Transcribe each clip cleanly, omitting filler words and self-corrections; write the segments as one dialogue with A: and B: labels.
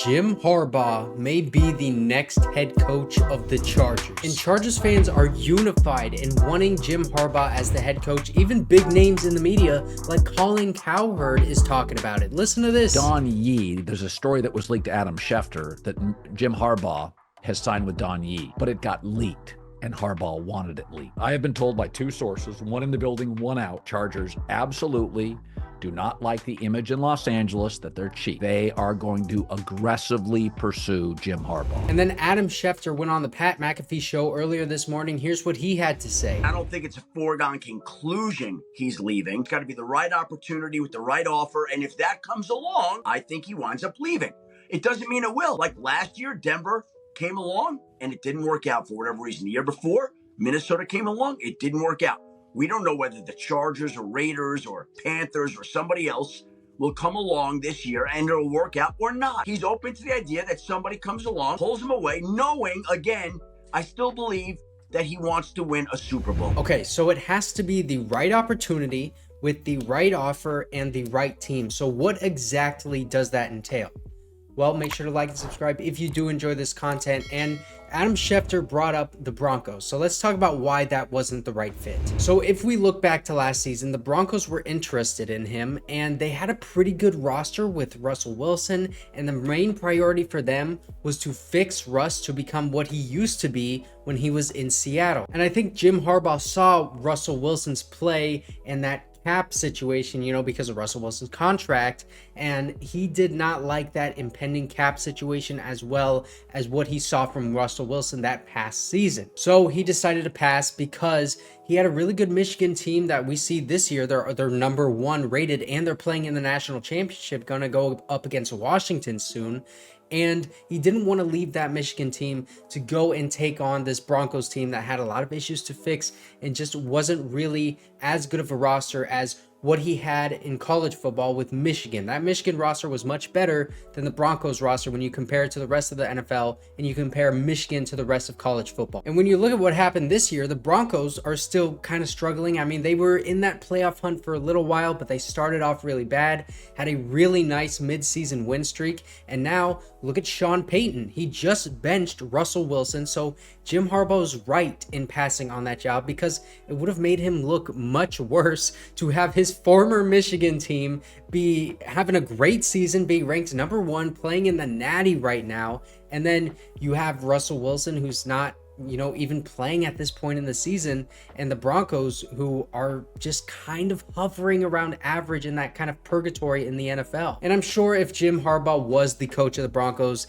A: Jim Harbaugh may be the next head coach of the Chargers. And Chargers fans are unified in wanting Jim Harbaugh as the head coach. Even big names in the media like Colin Cowherd is talking about it. Listen to this.
B: Don Yee, there's a story that was leaked to Adam Schefter that Jim Harbaugh has signed with Don Yee, but it got leaked. And Harbaugh wanted it leaked. I have been told by two sources, one in the building, one out, Chargers absolutely do not like the image in Los Angeles that they're cheap. They are going to aggressively pursue Jim Harbaugh.
A: And then Adam Schefter went on the Pat McAfee show earlier this morning. Here's what he had to say.
C: I don't think it's a foregone conclusion he's leaving. It's got to be the right opportunity with the right offer. And if that comes along, I think he winds up leaving. It doesn't mean it will. Like last year, Denver came along and it didn't work out for whatever reason. The year before, Minnesota came along, it didn't work out. We don't know whether the Chargers or Raiders or Panthers or somebody else will come along this year and it'll work out or not. He's open to the idea that somebody comes along, pulls him away, knowing, again, I still believe that he wants to win a Super Bowl.
A: Okay, so it has to be the right opportunity with the right offer and the right team. So what exactly does that entail? Well, make sure to like and subscribe if you do enjoy this content. And Adam Schefter brought up the Broncos. So let's talk about why that wasn't the right fit. So if we look back to last season, the Broncos were interested in him and they had a pretty good roster with Russell Wilson. And the main priority for them was to fix Russ to become what he used to be when he was in Seattle. And I think Jim Harbaugh saw Russell Wilson's play and that cap situation, because of Russell Wilson's contract, and he did not like that impending cap situation as well as what he saw from Russell Wilson that past season. So he decided to pass because he had a really good Michigan team that we see this year. They're number one rated and they're playing in the national championship, going to go up against Washington soon. And he didn't want to leave that Michigan team to go and take on this Broncos team that had a lot of issues to fix and just wasn't really as good of a roster as what he had in college football with Michigan. That Michigan roster was much better than the Broncos roster when you compare it to the rest of the NFL and you compare Michigan to the rest of college football. And when you look at what happened this year, the Broncos are still kind of struggling. I mean, they were in that playoff hunt for a little while, but they started off really bad, had a really nice midseason win streak, and now look at Sean Payton. He just benched Russell Wilson, so Jim Harbaugh's right in passing on that job because it would have made him look much worse to have his former Michigan team be having a great season, being ranked number one, playing in the Natty right now, and then you have Russell Wilson who's not even playing at this point in the season, and the Broncos who are just kind of hovering around average in that kind of purgatory in the NFL. And I'm sure if Jim Harbaugh was the coach of the Broncos,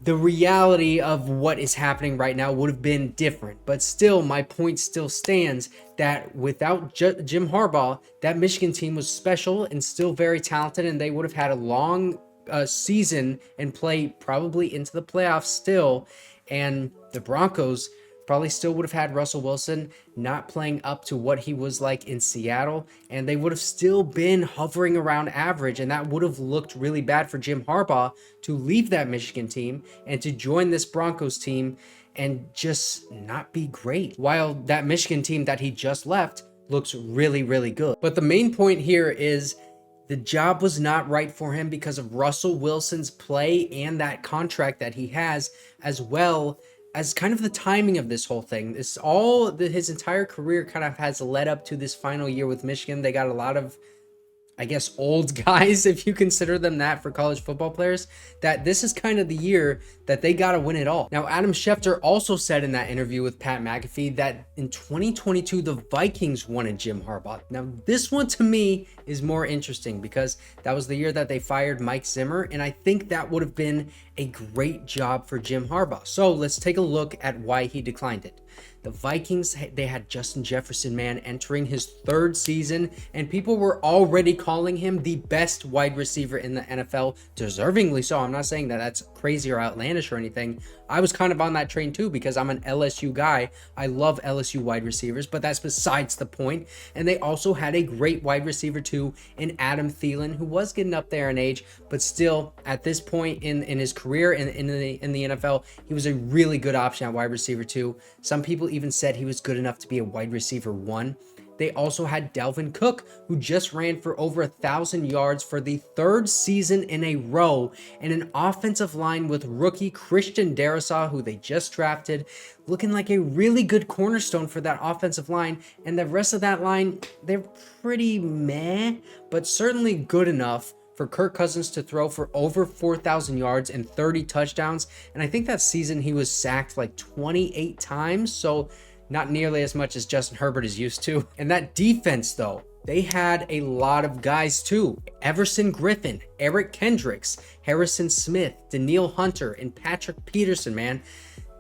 A: the reality of what is happening right now would have been different. But still, my point still stands that without Jim Harbaugh, that Michigan team was special and still very talented, and they would have had a long season and play probably into the playoffs still. And the Broncos probably still would have had Russell Wilson not playing up to what he was like in Seattle, and they would have still been hovering around average, and that would have looked really bad for Jim Harbaugh to leave that Michigan team and to join this Broncos team and just not be great, while that Michigan team that he just left looks really, really good. But the main point here is the job was not right for him because of Russell Wilson's play and that contract that he has, as well as kind of the timing of this whole thing. His entire career kind of has led up to this final year with Michigan. They got a lot of, I guess, old guys, if you consider them that for college football players, that this is kind of the year that they got to win it all. Now, Adam Schefter also said in that interview with Pat McAfee that in 2022, the Vikings wanted Jim Harbaugh. Now, this one to me is more interesting because that was the year that they fired Mike Zimmer, and I think that would have been a great job for Jim Harbaugh. So let's take a look at why he declined it. The Vikings, they had Justin Jefferson, entering his third season, and people were already calling him the best wide receiver in the NFL, deservingly so. I'm not saying that that's crazy or outlandish or anything. I was kind of on that train too because I'm an LSU guy. I love LSU wide receivers, but that's besides the point. And they also had a great wide receiver too in Adam Thielen, who was getting up there in age, but still at this point in his career in the NFL, he was a really good option at wide receiver too. Some people even said he was good enough to be a wide receiver one. they also had Dalvin Cook, who just ran for over 1,000 yards for the third season in a row, and an offensive line with rookie Christian Darrisaw, who they just drafted, looking like a really good cornerstone for that offensive line. And the rest of that line, they're pretty meh, but certainly good enough for Kirk Cousins to throw for over 4,000 yards and 30 touchdowns. And I think that season he was sacked like 28 times, so not nearly as much as Justin Herbert is used to. And that defense, though, they had a lot of guys too. Everson Griffin, Eric Kendricks, Harrison Smith, Danielle Hunter, and Patrick Peterson, man.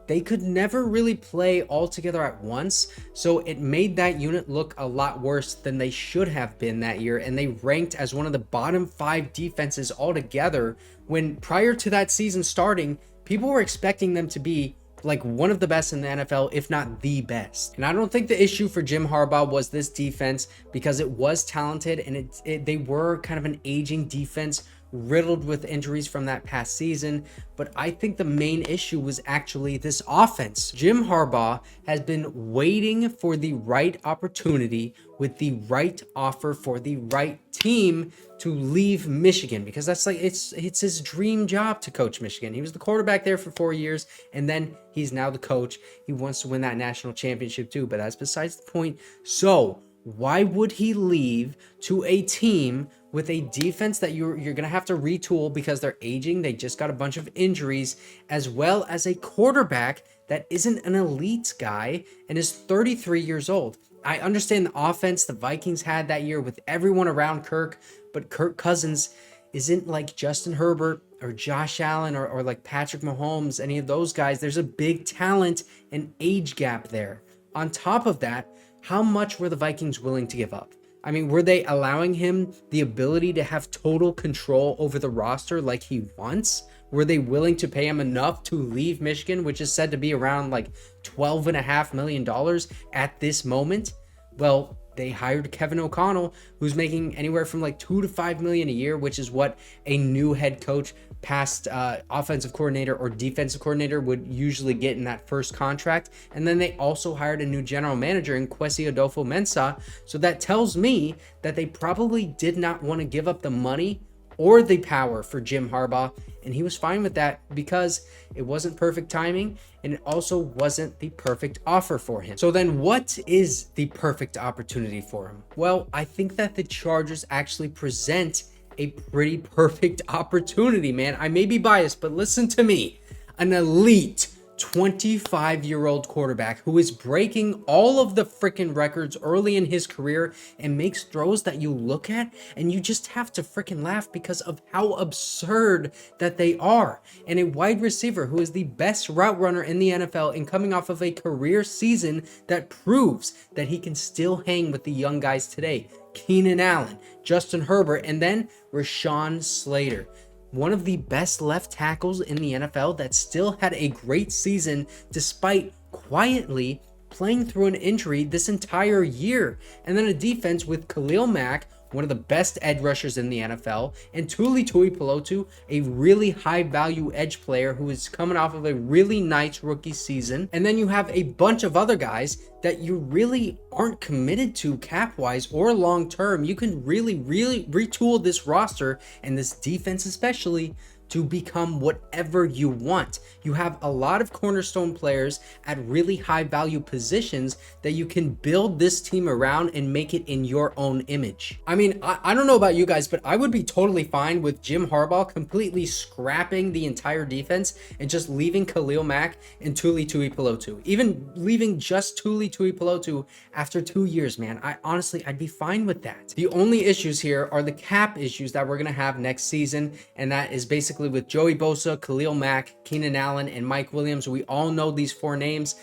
A: They could never really play all together at once, so it made that unit look a lot worse than they should have been that year, and they ranked as one of the bottom 5 defenses altogether, when prior to that season starting, people were expecting them to be like one of the best in the NFL, if not the best. And I don't think the issue for Jim Harbaugh was this defense, because it was talented, and they were kind of an aging defense riddled with injuries from that past season. But I think the main issue was actually this offense. Jim Harbaugh has been waiting for the right opportunity with the right offer for the right team to leave Michigan, because that's like it's his dream job to coach Michigan. He was the quarterback there for 4 years, and then he's now the coach. He wants to win that national championship too, but that's besides the point. So why would he leave to a team with a defense that you're going to have to retool because they're aging? They just got a bunch of injuries, as well as a quarterback that isn't an elite guy and is 33 years old. I understand the offense the Vikings had that year with everyone around Kirk, but Kirk Cousins isn't like Justin Herbert or Josh Allen or like Patrick Mahomes, any of those guys. There's a big talent and age gap there. On top of that, how much were the Vikings willing to give up? I mean, were they allowing him the ability to have total control over the roster like he wants? Were they willing to pay him enough to leave Michigan, which is said to be around like $12.5 million at this moment? Well, they hired Kevin O'Connell, who's making anywhere from like $2 to $5 million a year, which is what a new head coach, past offensive coordinator or defensive coordinator would usually get in that first contract. And then they also hired a new general manager in Kwesi Adolfo-Mensah. So that tells me that they probably did not want to give up the money or the power for Jim Harbaugh, and he was fine with that because it wasn't perfect timing and it also wasn't the perfect offer for him. So then what is the perfect opportunity for him? Well, I think that the Chargers actually present a pretty perfect opportunity, man. I may be biased, but listen to me. An elite 25-year-old quarterback who is breaking all of the freaking records early in his career and makes throws that you look at and you just have to freaking laugh because of how absurd that they are. And a wide receiver who is the best route runner in the NFL and coming off of a career season that proves that he can still hang with the young guys today. Keenan Allen, Justin Herbert, and then Rashawn Slater. One of the best left tackles in the NFL that still had a great season despite quietly playing through an injury this entire year. And then a defense with Khalil Mack, one of the best edge rushers in the NFL, and Tuli Tuipulotu, a really high value edge player who is coming off of a really nice rookie season. And then you have a bunch of other guys that you really aren't committed to cap wise or long term. You can really retool this roster and this defense especially to become whatever you want. You have a lot of cornerstone players at really high value positions that you can build this team around and make it in your own image. I mean, I don't know about you guys, but I would be totally fine with Jim Harbaugh completely scrapping the entire defense and just leaving Khalil Mack and Tuli Tuipulotu. Even leaving just Tuli Tuipulotu after 2 years, man. I'd be fine with that. The only issues here are the cap issues that we're gonna have next season, and that is basically with Joey Bosa, Khalil Mack, Keenan Allen, and Mike Williams. We all know these 4 names.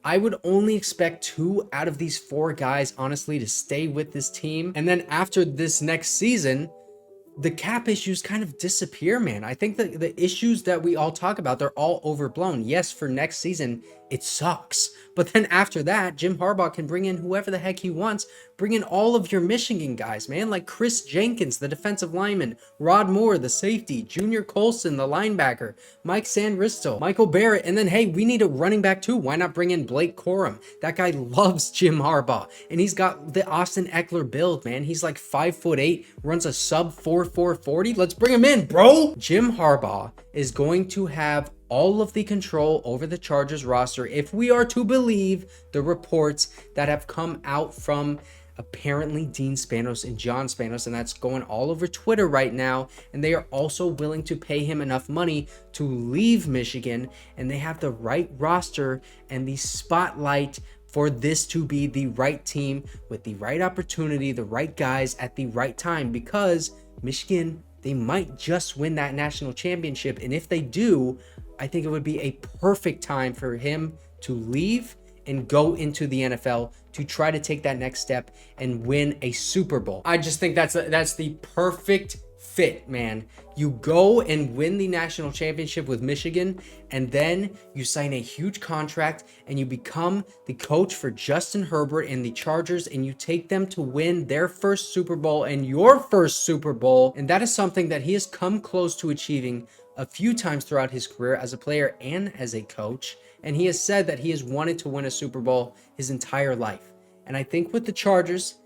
A: I would only expect 2 out of these 4 guys, honestly, to stay with this team. And then after this next season, the cap issues kind of disappear, man. I think that the issues that we all talk about, they're all overblown. Yes, for next season, it sucks. But then after that, Jim Harbaugh can bring in whoever the heck he wants. Bring in all of your Michigan guys, man, like Chris Jenkins, the defensive lineman, Rod Moore, the safety, Junior Colson, the linebacker, Mike Sanristo, Michael Barrett, and then, hey, we need a running back too. Why not bring in Blake Corum? That guy loves Jim Harbaugh, and he's got the Austin Eckler build, man. He's like 5'8", runs a sub 4.40. Let's bring him in, bro. Jim Harbaugh is going to have all of the control over the Chargers roster if we are to believe the reports that have come out from apparently Dean Spanos and John Spanos, and that's going all over Twitter right now. And they are also willing to pay him enough money to leave Michigan, and they have the right roster and the spotlight for this to be the right team with the right opportunity, the right guys at the right time, because Michigan, they might just win that national championship. And if they do, I think it would be a perfect time for him to leave and go into the NFL to try to take that next step and win a Super Bowl. I just think that's the perfect fit, man. You go and win the national championship with Michigan, and then you sign a huge contract and you become the coach for Justin Herbert and the Chargers, and you take them to win their first Super Bowl and your first Super Bowl. And that is something that he has come close to achieving a few times throughout his career as a player and as a coach. And he has said that he has wanted to win a Super Bowl his entire life. And I think with the Chargers,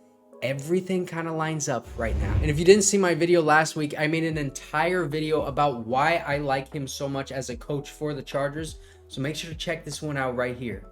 A: everything kind of lines up right now. And if you didn't see my video last week, I made an entire video about why I like him so much as a coach for the Chargers. So make sure to check this one out right here.